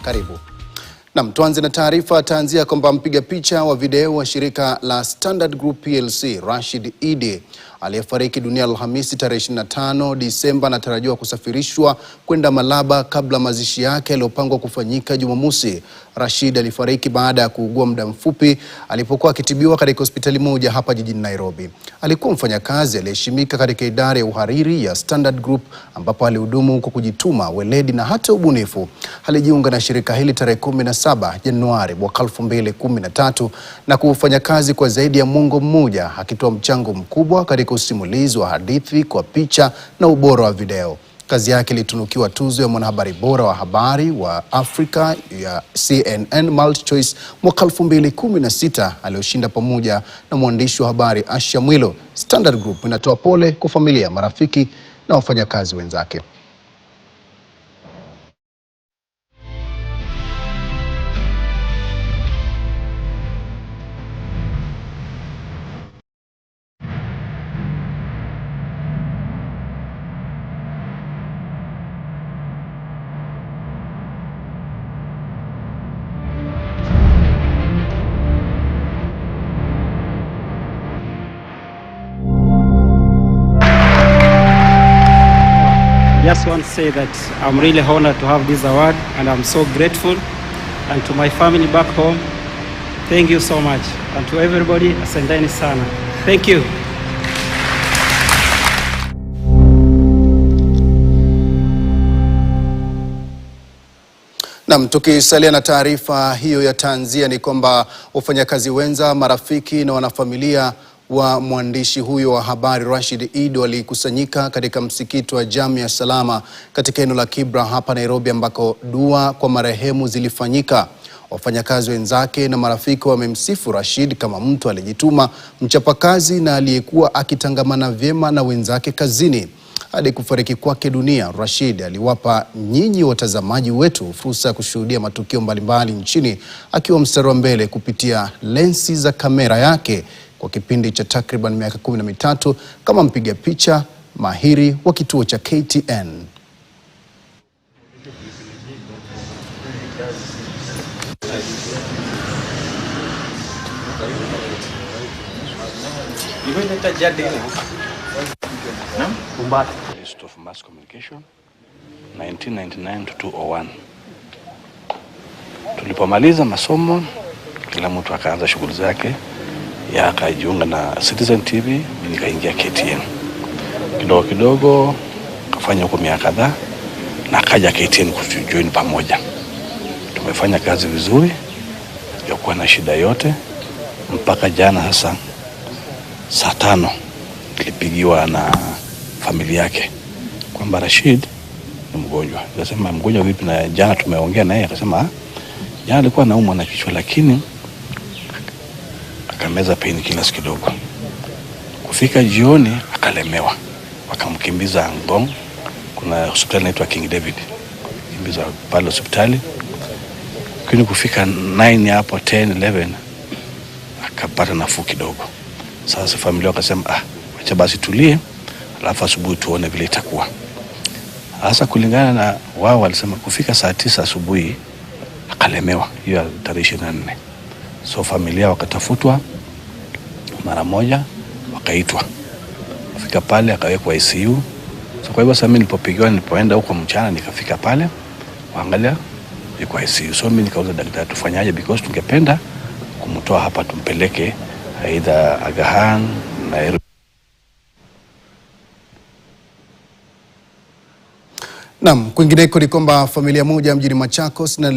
Karibu. Naam, tuanze na taarifa. Taanzia kwamba mpiga picha wa video wa shirika la Standard Group PLC Rashid Idi aliyefariki dunia Alhamisi tarehe 25 Disemba anatarajiwa kusafirishwa kwenda Malaba kabla mazishi yake yaliyopangwa kufanyika Jumamosi. Rashid alifariki baada ya kuugua muda mfupi alipokuwa akitibiwa katika hospitali moja hapa jijini Nairobi. Alikuwa mfanyakazi aliyeheshimika katika idara ya uhariri ya Standard Group ambapo alihudumu kwa kujituma, weledi na hata ubunifu. Alijiunga na shirika hili tarehe 17 Januari mwaka 2013 na kufanya kazi kwa zaidi ya mwongo mmoja, akitoa mchango mkubwa katika usimulizi wa hadithi kwa picha na ubora wa video. Kazi yake ilitunukiwa tuzo ya mwanahabari bora wa habari wa Afrika ya CNN MultiChoice mwaka 2016 aliyoshinda pamoja na mwandishi wa habari Asha Mwilo. Standard Group inatoa pole kwa familia, marafiki na wafanyakazi wenzake. Just want to say that I'm really honored to have this award and I'm so grateful. And to my family back home, thank you so much. And to everybody, asanteni sana. Thank you. Naam, tukisalia na taarifa hiyo ya tanzia ni kwamba wafanyakazi wenza, marafiki na wanafamilia wa mwandishi huyo wa habari Rashid Idi walikusanyika katika msikiti wa Jamia Salama katika eneo la Kibra hapa Nairobi, ambako dua kwa marehemu zilifanyika. Wafanyakazi wenzake na marafiki wamemsifu Rashid kama mtu aliyejituma, mchapakazi na aliyekuwa akitangamana vyema na wenzake kazini. Hadi kufariki kwake dunia, Rashid aliwapa nyinyi watazamaji wetu fursa ya kushuhudia matukio mbalimbali nchini akiwa mstari wa mbele kupitia lensi za kamera yake kwa kipindi cha takriban miaka 13 kama mpiga picha mahiri wa kituo cha KTN. List of mass communication 1999 to 2001. Tulipomaliza masomo kila mtu akaanza shughuli zake, ya akajiunga na Citizen TV, mimi nikaingia KTN. Kidogo kidogo kafanya huko miaka kadhaa na kaja KTN kujoin pamoja. Tumefanya kazi vizuri, hakuwa na shida yote mpaka jana hasa saa 5 nilipigiwa na familia yake kwamba Rashid ni mgonjwa. Nikasema mgonjwa vipi? Na jana tumeongea naye akasema jana alikuwa anaumwa na kichwa lakini akameza painkillers kidogo. Kufika jioni akalemewa, wakamkimbiza Ngong, kuna hospitali inaitwa King David, kimbiza pale hospitali. Lakini kufika 9 hapo 10 11 akapata nafuu kidogo. Sasa familia wakasema acha basi tulie, alafu asubuhi tuone vile itakuwa. Hasa kulingana na wao walisema kufika saa 9 asubuhi akalemewa, hiyo tarehe 24. So familia wakatafutwa mara moja, wakaitwa. Kufika pale akawekwa ICU. So kwa hivyo sasa mimi nilipoenda huko mchana nikafika pale, waangalia yuko ICU. So mimi nikauliza daktari tufanyaje, because tungependa kumtoa hapa tumpeleke either Aga Khan na Naam, kwingineko ni kwamba familia moja mjini Machakos na